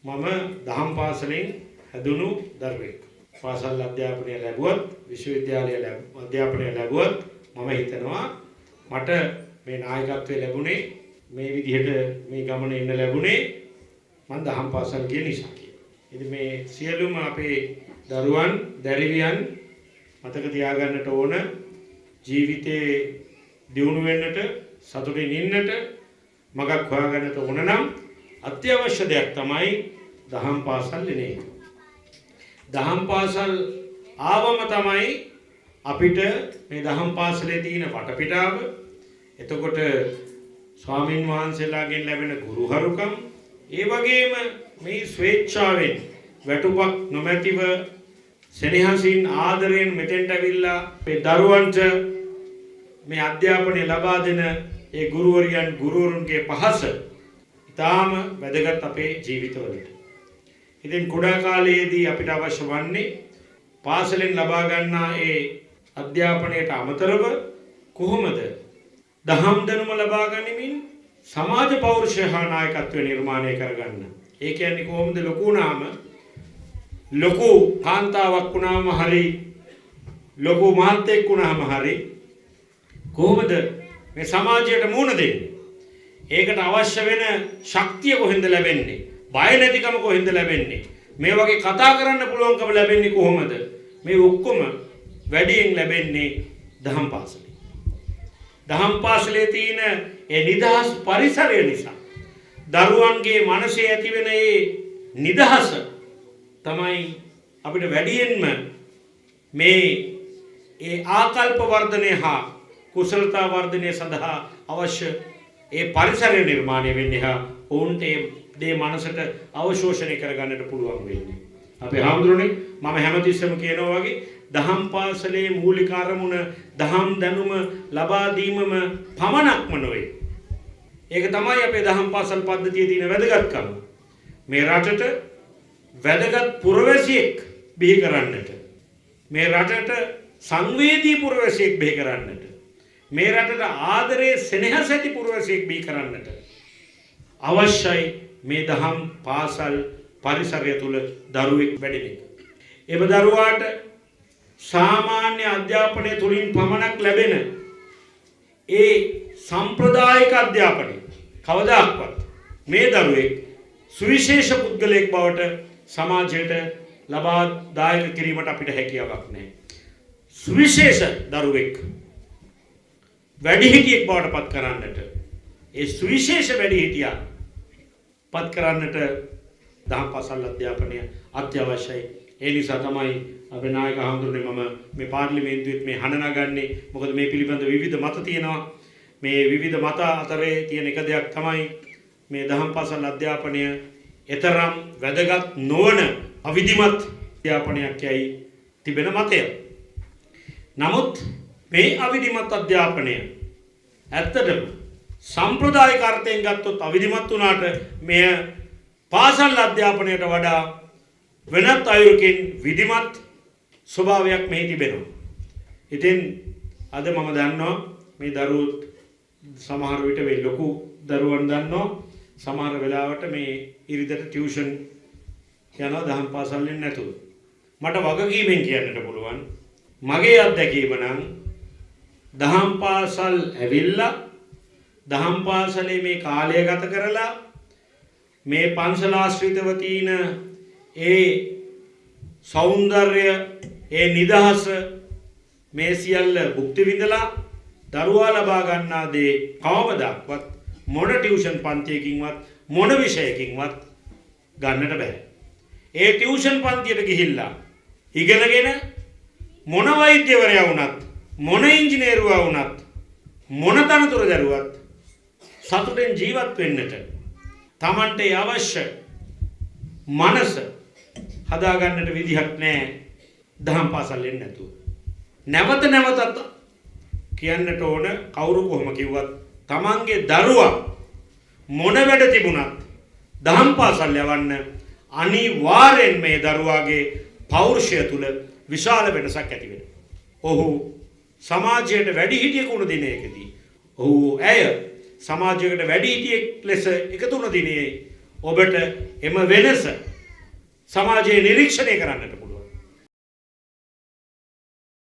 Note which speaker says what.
Speaker 1: මම දහම් පාසලෙන් හැදුණු දරුවෙක්. පාසල් අධ්‍යාපනය ලැබුවත් විශ්වවිද්‍යාලය අධ්‍යාපනය ලැබුවත් මම හිතනවා මට මේ නායකත්වය ලැබුණේ මේ විදිහට මේ ගමන එන්න ලැබුණේ මම දහම් පාසල් ගිය නිසා කියලා. ඉතින් මේ සියලුම අපේ දරුවන් දැරිවියන් මතක තියාගන්නට ඕන ජීවිතේ දියුණු වෙන්නට සතුටින් ඉන්නට මගක් හොයාගන්නට ඕන නම් අත්‍යවශ්‍ය දෙයක් තමයි දහම් පාසල් එන එක. දහම් පාසල් ආවම තමයි අපිට මේ දහම් පාසලේ තියෙන වටපිටාව, එතකොට ස්වාමින් වහන්සේලාගෙන් ලැබෙන ගුරුහරුකම්, ඒ වගේම මේ ස්වේච්ඡාවෙන් වැටුපක් නොමැතිව සෙනෙහසින් ආදරයෙන් මෙතෙන්ට ඇවිල්ලා මේ දරුවන්ට මේ අධ්‍යාපනය ලබා දෙන ඒ ගුරුවරියන් ගුරුවරුන්ගේ පහස ඉතාම වැදගත් අපේ ජීවිතවලට. ඉතින් කුඩා කාලයේදී අපිට අවශ්‍ය වන්නේ පාසලෙන් ලබා ගන්නා ඒ අධ්‍යාපනයට අමතරව කොහොමද දහම් දැනුම ලබා ගනිමින් සමාජ පෞරුෂය හා නායකත්වය නිර්මාණය කරගන්න. ඒ කියන්නේ කොහොමද ලොකු වුණාම ලොකු කාන්තාවක් වුණාම හරි ලොකු මහත්තයෙක් වුණාම හරි කොහොමද මේ සමාජයට මුහුණ දෙන්නේ? ඒකට අවශ්‍ය වෙන ශක්තිය කොහෙන්ද ලැබෙන්නේ? බය නැතිකම කොහෙන්ද ලැබෙන්නේ? මේ වගේ කතා කරන්න පුළුවන්කම ලැබෙන්නේ කොහොමද? මේ ඔක්කොම වැඩියෙන් ලැබෙන්නේ දහම් පාසලේ. දහම් පාසලේ තියෙන ඒ නිදහස් පරිසරය නිසා දරුවන්ගේ මනසේ ඇතිවෙන ඒ නිදහස තමයි අපිට වැඩියෙන්ම මේ ඒ ආකල්ප වර්ධනය හා කුසලතා වර්ධනය සඳහා අවශ්‍ය ඒ පරිසරය නිර්මාණය වෙන්නේ හා ඔවුන්ට ඒ දේ මනසට අවශෝෂණය කරගන්නට පුළුවන් වෙන්නේ. අපේ හාමුදුරනේ මම හැමතිස්සෙම කියනවා වගේ දහම් පාසලේ මූලික අරමුණ දහම් දැනුම ලබා දීමම පමණක්ම නොවේ. ඒක තමයි අපේ දහම් පාසල් පද්ධතියේ තියෙන වැදගත්කම. මේ රටට වැදගත් පුරවැසියෙක් බිහි කරන්නට, මේ රටට සංවේදී පුරවැසියෙක් බිහි කරන්නට, මේ රටට ආදරයේ සෙනෙහස ඇති පුරවැසියෙක් බිහි කරන්නට අවශ්‍යයි මේ දහම් පාසල් පරිසරය තුල දරුවෙක් වැඩෙන එක. එම දරුවාට සාමාන්‍ය අධ්‍යාපනය තුලින් පමණක් ලැබෙන ඒ සම්ප්‍රදායික අධ්‍යාපනය කවදාක්වත් මේ දරුවෙක් සුවිශේෂ පුද්ගලයෙක් බවට සමාජයට ලබා දායක කිරීමට අපිට හැකියාවක් නැහැ. සුවිශේෂ දරුවෙක් වැඩිහිටියෙක් බවට පත් කරන්නට, ඒ සුවිශේෂ වැඩිහිටියා පත් කරන්නට දහම් පාසල් අධ්‍යාපනය අත්‍යවශ්‍යයි. ඒ නිසා තමයි අපේ නායක හඳුරන්නේ මම මේ පාර්ලිමේන්තුවේ මේ හඬ නගන්නේ. මොකද මේ පිළිබඳ විවිධ මත තියෙනවා. මේ විවිධ මත අතරේ තියෙන එක දෙයක් තමයි මේ දහම් පාසල් අධ්‍යාපනය එතරම් වැදගත් නොවන අවිධිමත් අධ්‍යාපනයක් යයි තිබෙන මතය. නමුත් මේ අවිධිමත් අධ්‍යාපනය ඇත්තටම සම්ප්‍රදායික අර්ථයෙන් ගත්තොත් අවිධිමත් වුණාට මෙය පාසල් අධ්‍යාපනයට වඩා වෙනත් අයුරකින් විධිමත් ස්වභාවයක් මෙහි තිබෙනවා. ඉතින් අද මම දන්නවා මේ දරුවෝ සමහර විට මේ ලොකු දරුවන් දන්නවා සමහර වෙලාවට මේ ඉරිදට ටියුෂන් යනවා දහම් පාසල්ෙන් නැතුව. මට වගකීමෙන් කියන්නට පුළුවන් මගේ අත්දැකීම නම් දහම් පාසල් ඇවිල්ලා දහම් පාසලේ මේ කාලය ගත කරලා මේ පන්සල ආශ්‍රිතව තියෙන ඒ සෞන්දර්ය, ඒ නිදහස මේ සියල්ල භුක්ති විඳලා දරුවා ලබා ගන්නා දේ කවමදාවත් මොන ටියුෂන් පන්තියකින්වත් මොන විෂයකින්වත් ගන්නට බෑ. ඒ ටියුෂන් පන්තියට ගිහිල්ලා ඉගෙනගෙන මොන වෛද්‍යවරයා වුණත්, මොන ඉංජිනේරුවා වුණත්, මොන තනතුර දරුවත් සතුටෙන් ජීවත් වෙන්නට Tamante අවශ්‍ය මනස හදාගන්නට විදිහක් නැහැ දහම් පාසල් එන්නේ නැතුව. නැවත නැවතත් කියන්නට ඕන කවුරු කොහොම කිව්වත් තමන්ගේ දරුවා මොන වැඩ තිබුණත් දහම් පාසල් යවන්න අනිවාර්යෙන් මේ දරුවාගේ පෞරුෂය තුල විශාල වෙනසක් ඇති වෙනවා. ඔහු සමාජයට වැඩිහිටියෙකු වුණ දිනයකදී ඔහු ඇය සමාජයකට වැඩිහිටියෙක් ලෙස එකතු වුණ දිනේ ඔබට එම වෙනස සමාජයේ නිරීක්ෂණය කරන්නට පුළුවන්.